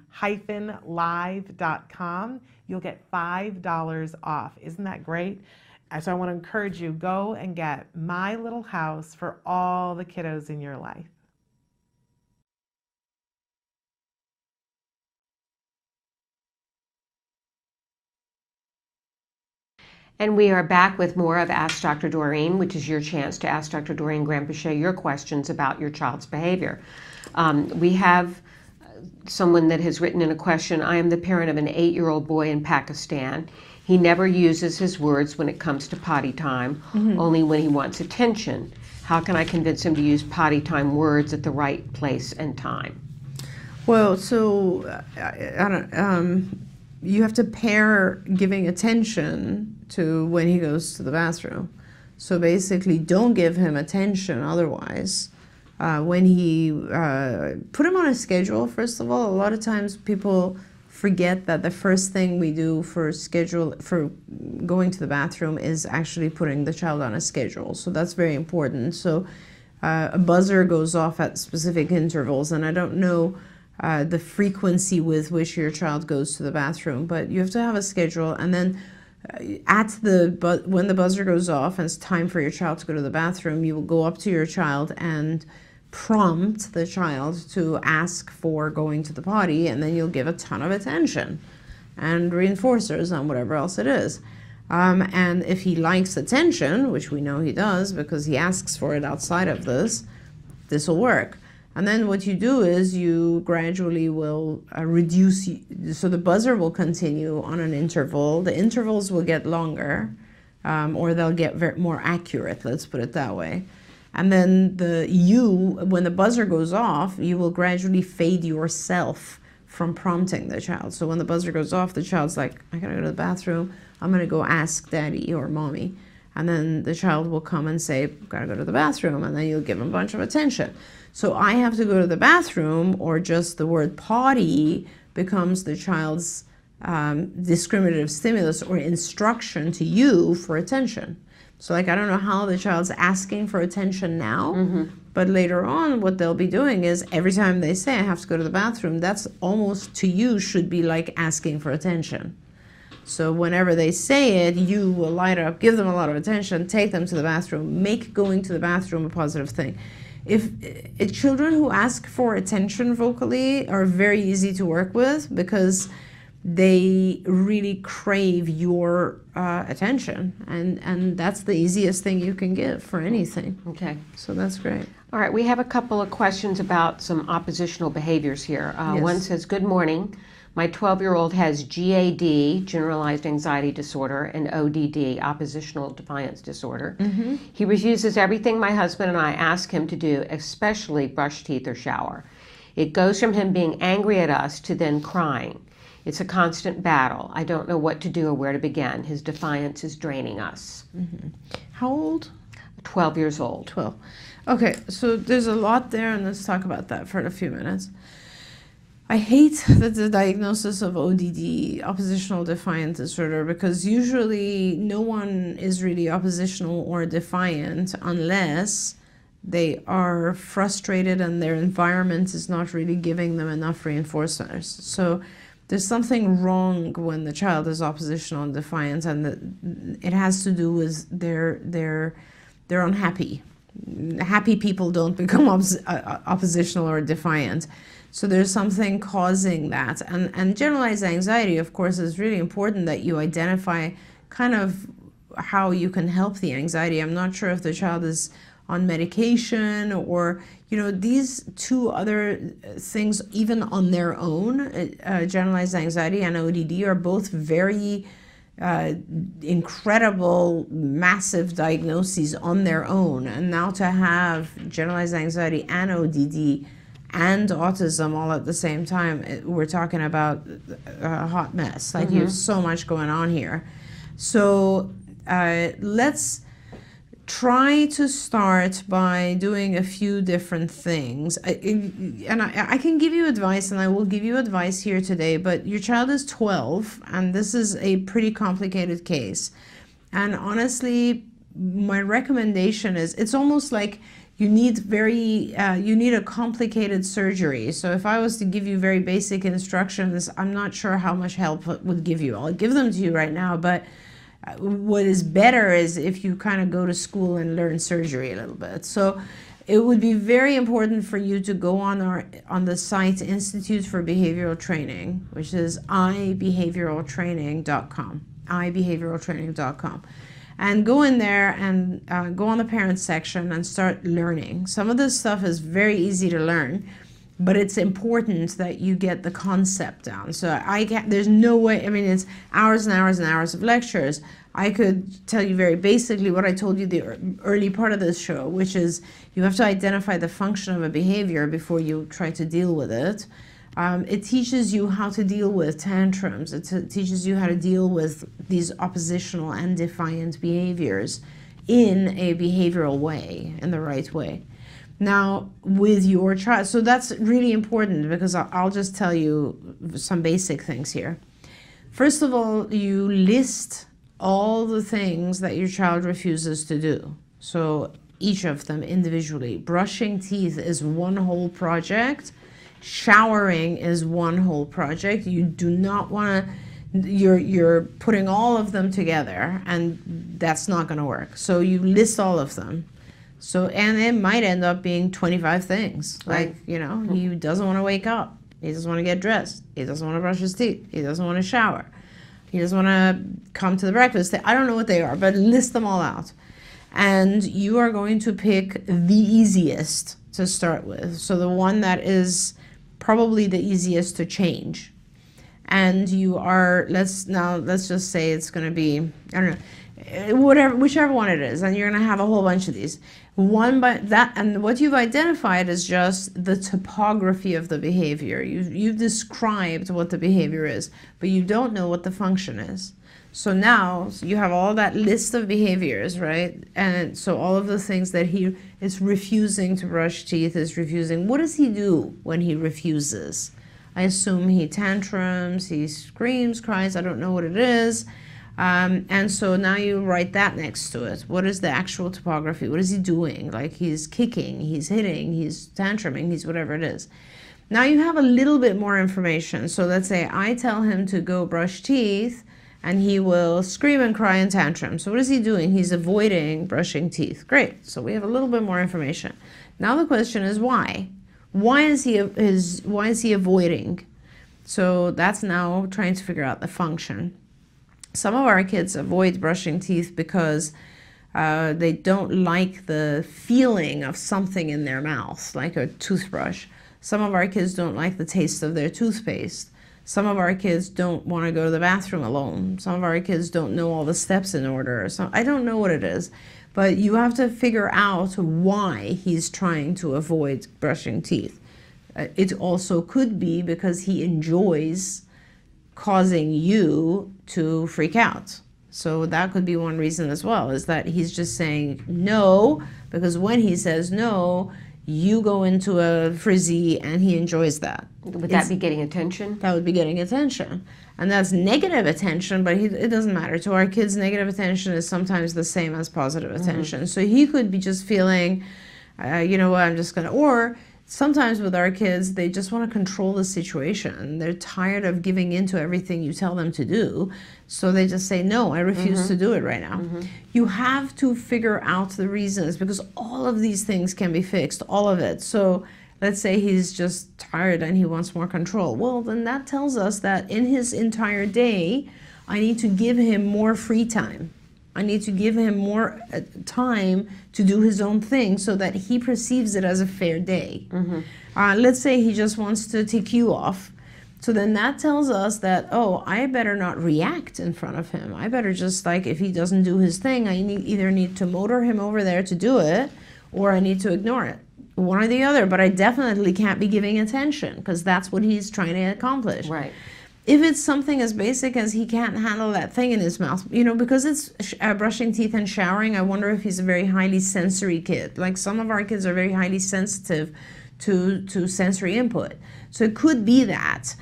you'll get $5 off. Isn't that great? So I want to encourage you, go and get My Little House for all the kiddos in your life.
And we are back with more of Ask Dr. Doreen, which is your chance to ask Dr. Doreen Graham-Pichet your questions about your child's behavior. We have someone that has written in a question. I am the parent of an 8-year-old boy in Pakistan. He never uses his words when it comes to potty time, only when he wants attention. How can I convince him to use potty time words at the right place and time?
Well, so you have to pair giving attention to when he goes to the bathroom. So basically, don't give him attention otherwise. When he put him on a schedule, first of all, a lot of times people forget that the first thing we do for going to the bathroom is actually putting the child on a schedule. So that's very important. So a buzzer goes off at specific intervals, and I don't know the frequency with which your child goes to the bathroom, but you have to have a schedule. And then when the buzzer goes off and it's time for your child to go to the bathroom, you will go up to your child and prompt the child to ask for going to the potty, and then you'll give a ton of attention and reinforcers and whatever else it is. And if he likes attention, which we know he does because he asks for it outside of this will work. And then what you do is you gradually will reduce, so the buzzer will continue on an interval. The intervals will get longer, or they'll get more accurate, let's put it that way. And then when the buzzer goes off, you will gradually fade yourself from prompting the child. So when the buzzer goes off, the child's like, I gotta go to the bathroom, I'm gonna go ask daddy or mommy. And then the child will come and say, gotta go to the bathroom, and then you'll give him a bunch of attention. So I have to go to the bathroom, or just the word potty becomes the child's discriminative stimulus or instruction to you for attention. So like, I don't know how the child's asking for attention now, but later on what they'll be doing is every time they say, I have to go to the bathroom, that's almost to you should be like asking for attention. So whenever they say it, you will light up, give them a lot of attention, take them to the bathroom, make going to the bathroom a positive thing. If children who ask for attention vocally are very easy to work with because they really crave your attention, and that's the easiest thing you can give for anything.
Okay.
So that's great.
All right, we have a couple of questions about some oppositional behaviors here.
Yes.
One says, good morning. My 12-year-old has GAD, generalized anxiety disorder, and ODD, oppositional defiance disorder. He refuses everything my husband and I ask him to do, especially brush teeth or shower. It goes from him being angry at us to then crying. It's a constant battle. I don't know what to do or where to begin. His defiance is draining us.
How old?
12 years old.
12. Okay, so there's a lot there, and let's talk about that for a few minutes. I hate that the diagnosis of ODD, oppositional defiant disorder, because usually no one is really oppositional or defiant unless they are frustrated and their environment is not really giving them enough reinforcers. So there's something wrong when the child is oppositional and defiant, and it has to do with they're unhappy. Happy people don't become oppositional or defiant. So there's something causing that. And generalized anxiety, of course, is really important that you identify kind of how you can help the anxiety. I'm not sure if the child is on medication or, these two other things, even on their own, generalized anxiety and ODD are both very incredible, massive diagnoses on their own. And now to have generalized anxiety and ODD and autism all at the same time, we're talking about a hot mess. Like you have so much going on here. So let's try to start by doing a few different things. And I can give you advice, and I will give you advice here today, but your child is 12, and this is a pretty complicated case. And honestly, my recommendation is, it's almost like you need a complicated surgery. So if I was to give you very basic instructions, I'm not sure how much help it would give you. I'll give them to you right now, but what is better is if you kind of go to school and learn surgery a little bit. So it would be very important for you to go on the site Institute for Behavioral Training, which is ibehavioraltraining.com, ibehavioraltraining.com. And go in there and go on the parents section and start learning. Some of this stuff is very easy to learn, but it's important that you get the concept down. So there's no way, it's hours and hours and hours of lectures. I could tell you very basically what I told you the early part of this show, which is you have to identify the function of a behavior before you try to deal with it. It teaches you how to deal with tantrums. It teaches you how to deal with these oppositional and defiant behaviors in a behavioral way, in the right way. Now, with your child, so that's really important because I'll just tell you some basic things here. First of all, you list all the things that your child refuses to do. So each of them individually. Brushing teeth is one whole project. Showering is one whole project. You do not want to you're putting all of them together, and that's not going to work. So you list all of them. So, and it might end up being 25 things.
Right.
Like, you know, he doesn't want to wake up. He doesn't want to get dressed. He doesn't want to brush his teeth. He doesn't want to shower. He doesn't want to come to the breakfast. I don't know what they are, but list them all out. And you are going to pick the easiest to start with. So the one that is probably the easiest to change. And you are, let's just say it's going to be, I don't know, whichever one it is, and you're going to have a whole bunch of these. One by that, and what you've identified is just the topography of the behavior. You've described what the behavior is, but you don't know what the function is. So now you have all that list of behaviors, right? And so all of the things that he is refusing to brush teeth, is refusing. What does he do when he refuses? I assume he tantrums, he screams, cries, I don't know what it is. And so now you write that next to it. What is the actual topography? What is he doing? Like he's kicking, he's hitting, he's tantruming, he's whatever it is. Now you have a little bit more information. So let's say I tell him to go brush teeth, and he will scream and cry and tantrum. So what is he doing? He's avoiding brushing teeth. Great. So we have a little bit more information. Now the question is why? Why is he avoiding? So that's now trying to figure out the function. Some of our kids avoid brushing teeth because they don't like the feeling of something in their mouth, like a toothbrush. Some of our kids don't like the taste of their toothpaste. Some of our kids don't want to go to the bathroom alone. Some of our kids don't know all the steps in order. So I don't know what it is, but you have to figure out why he's trying to avoid brushing teeth. It also could be because he enjoys causing you to freak out. So that could be one reason as well, is that he's just saying no, because when he says no, you go into a frizzy and he enjoys that.
Would that be getting attention?
That would be getting attention. And that's negative attention, but it doesn't matter. To our kids, negative attention is sometimes the same as positive attention. So he could be just feeling, you know what, I'm just going to, or sometimes with our kids, they just want to control the situation. They're tired of giving in to everything you tell them to do. So they just say, no, I refuse to do it right now. You have to figure out the reasons, because all of these things can be fixed, all of it. So let's say he's just tired and he wants more control. Well, then that tells us that in his entire day, I need to give him more free time. I need to give him more time to do his own thing so that he perceives it as a fair day. Let's say he just wants to take you off. So then that tells us that, oh, I better not react in front of him. I better just, like, if he doesn't do his thing, I either need to motor him over there to do it, or I need to ignore it. One or the other, but I definitely can't be giving attention, because that's what he's trying to accomplish.
Right.
If it's something as basic as he can't handle that thing in his mouth, you know, because it's brushing teeth and showering, I wonder if he's a very highly sensory kid. Like some of our kids are very highly sensitive to sensory input. So it could be that.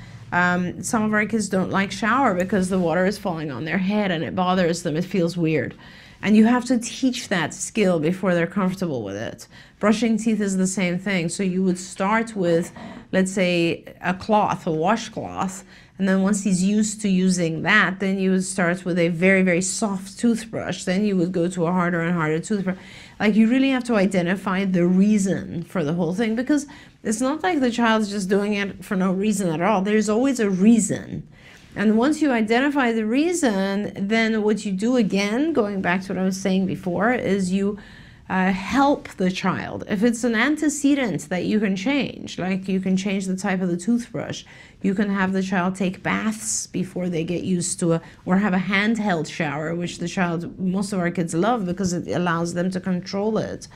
Some of our kids don't like shower because the water is falling on their head and it bothers them. It feels weird. And you have to teach that skill before they're comfortable with it. Brushing teeth is the same thing. So you would start with, let's say, a cloth, a washcloth, and then once he's used to using that, then you would start with a very, very soft toothbrush. Then you would go to a harder and harder toothbrush. Like, you really have to identify the reason for the whole thing, because it's not like the child's just doing it for no reason at all. There's always a reason. And once you identify the reason, then what you do, again, going back to what I was saying before, is you help the child. If it's an antecedent that you can change, like you can change the type of the toothbrush, you can have the child take baths before they get used to or have a handheld shower, which most of our kids love because it allows them to control it.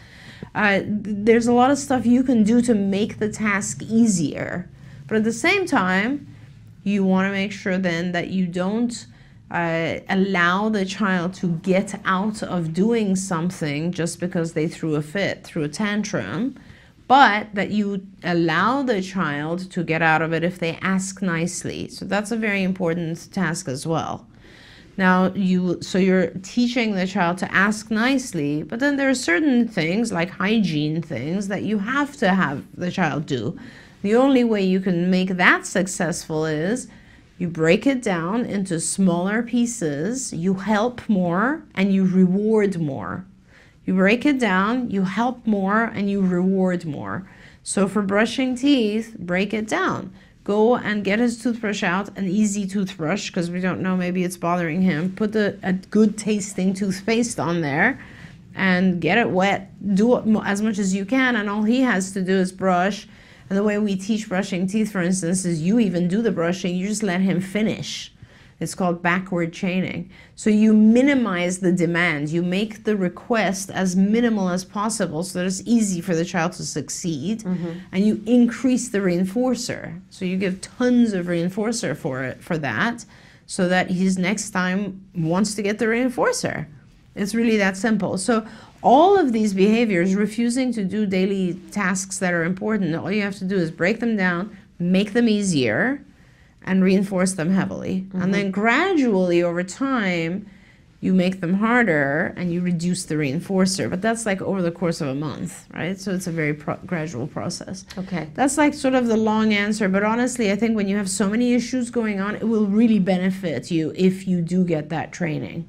There's a lot of stuff you can do to make the task easier. But at the same time, you want to make sure then that you don't allow the child to get out of doing something just because they threw a fit, threw a tantrum, but that you allow the child to get out of it if they ask nicely. So that's a very important task as well. Now, so you're teaching the child to ask nicely, but then there are certain things like hygiene things that you have to have the child do. The only way you can make that successful is You break it down into smaller pieces, you help more, and you reward more. You break it down, you help more, and you reward more. So for brushing teeth, break it down. Go and get his toothbrush out, an easy toothbrush, because we don't know, maybe it's bothering him. Put a good tasting toothpaste on there and get it wet. Do it as much as you can, and all he has to do is brush. And the way we teach brushing teeth, for instance, is you even do the brushing, you just let him finish. It's called backward chaining. So you minimize the demand. You make the request as minimal as possible so that it's easy for the child to succeed. And you increase the reinforcer. So you give tons of reinforcer for that, so that his next time wants to get the reinforcer. It's really that simple. So all of these behaviors, refusing to do daily tasks that are important, all you have to do is break them down, make them easier, and reinforce them heavily. And then gradually over time, you make them harder and you reduce the reinforcer. But that's like over the course of a month, right? So it's a very gradual process.
Okay.
That's like sort of the long answer. But honestly, I think when you have so many issues going on, it will really benefit you if you do get that training.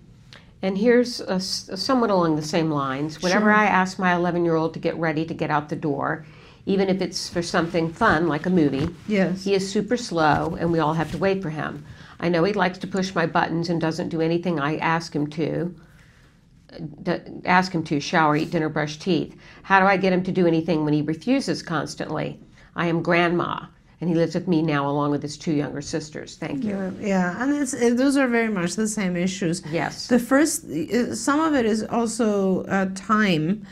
And here's somewhat along the same lines. Whenever I ask my 11-year-old to get ready to get out the door, even if it's for something fun like a movie,
Yes.
he is super slow and we all have to wait for him. I know he likes to push my buttons and doesn't do anything I ask him to. Shower, eat dinner, brush teeth. How do I get him to do anything when he refuses constantly? I am grandma, and he lives with me now along with his 2 younger sisters. Thank you.
Yeah, and those are very much the same issues.
Yes.
The first, some of it is also time.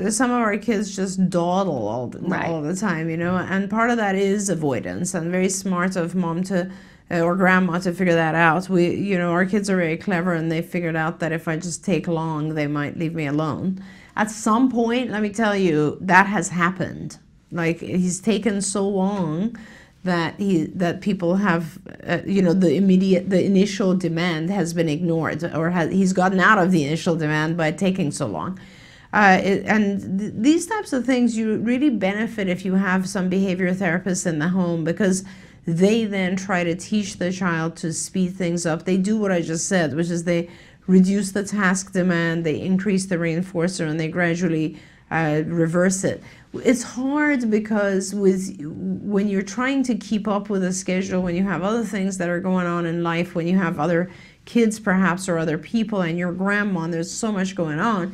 Some of our kids just dawdle all the time, you know, and part of that is avoidance, and very smart of mom to or grandma to figure that out. Our kids are very clever, and they figured out that if I just take long, they might leave me alone. At some point, let me tell you, that has happened. Like, he's taken so long that people have, the initial demand has been ignored, or he's gotten out of the initial demand by taking so long. These types of things, you really benefit if you have some behavior therapists in the home, because they then try to teach the child to speed things up. They do what I just said, which is they reduce the task demand, they increase the reinforcer, and they gradually reverse it. It's hard because when you're trying to keep up with a schedule, when you have other things that are going on in life, when you have other kids perhaps or other people and your grandma, and there's so much going on,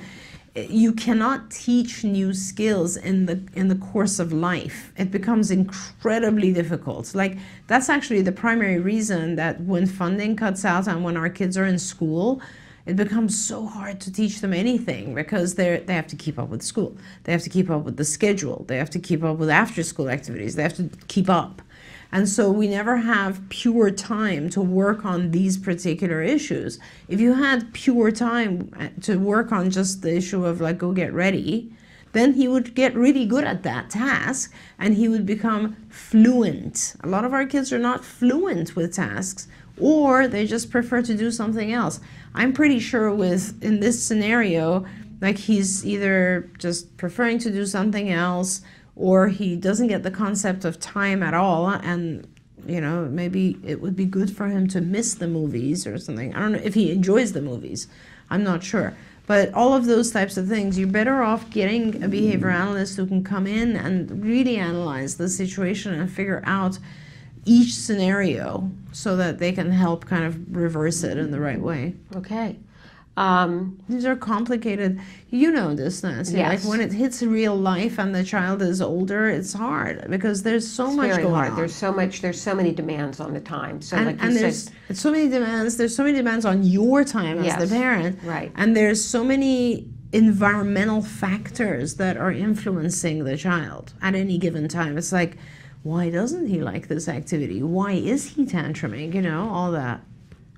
you cannot teach new skills in the course of life. It becomes incredibly difficult. Like, that's actually the primary reason that when funding cuts out and when our kids are in school, it becomes so hard to teach them anything, because they have to keep up with school. They have to keep up with the schedule. They have to keep up with after-school activities. They have to keep up. And so we never have pure time to work on these particular issues. If you had pure time to work on just the issue of, like, go get ready, then he would get really good at that task and he would become fluent. A lot of our kids are not fluent with tasks, or they just prefer to do something else. I'm pretty sure in this scenario, like, he's either just preferring to do something else, or he doesn't get the concept of time at all, and maybe it would be good for him to miss the movies or something. I don't know if he enjoys the movies. I'm not sure. But all of those types of things, you're better off getting a behavior analyst who can come in and really analyze the situation and figure out each scenario so that they can help kind of reverse it in the right way.
Okay.
These are complicated. You know this, Nancy.
Yes.
Like, when it hits real life and the child is older, it's hard because there's so much going on.
There's so many demands on the time. So,
there's so many demands. There's so many demands on your time as the parent.
Right.
And there's so many environmental factors that are influencing the child at any given time. It's like, why doesn't he like this activity? Why is he tantruming? All that.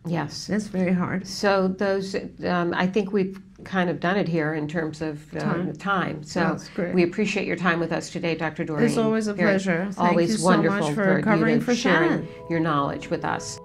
Yes.
That's very hard.
So those, I think we've kind of done it here in terms of time. So
that's great.
We appreciate your time with us today, Dr. Doreen.
It's always a pleasure. Thank
always
you so
wonderful
much for covering for
sharing
Shannon.
your knowledge with us.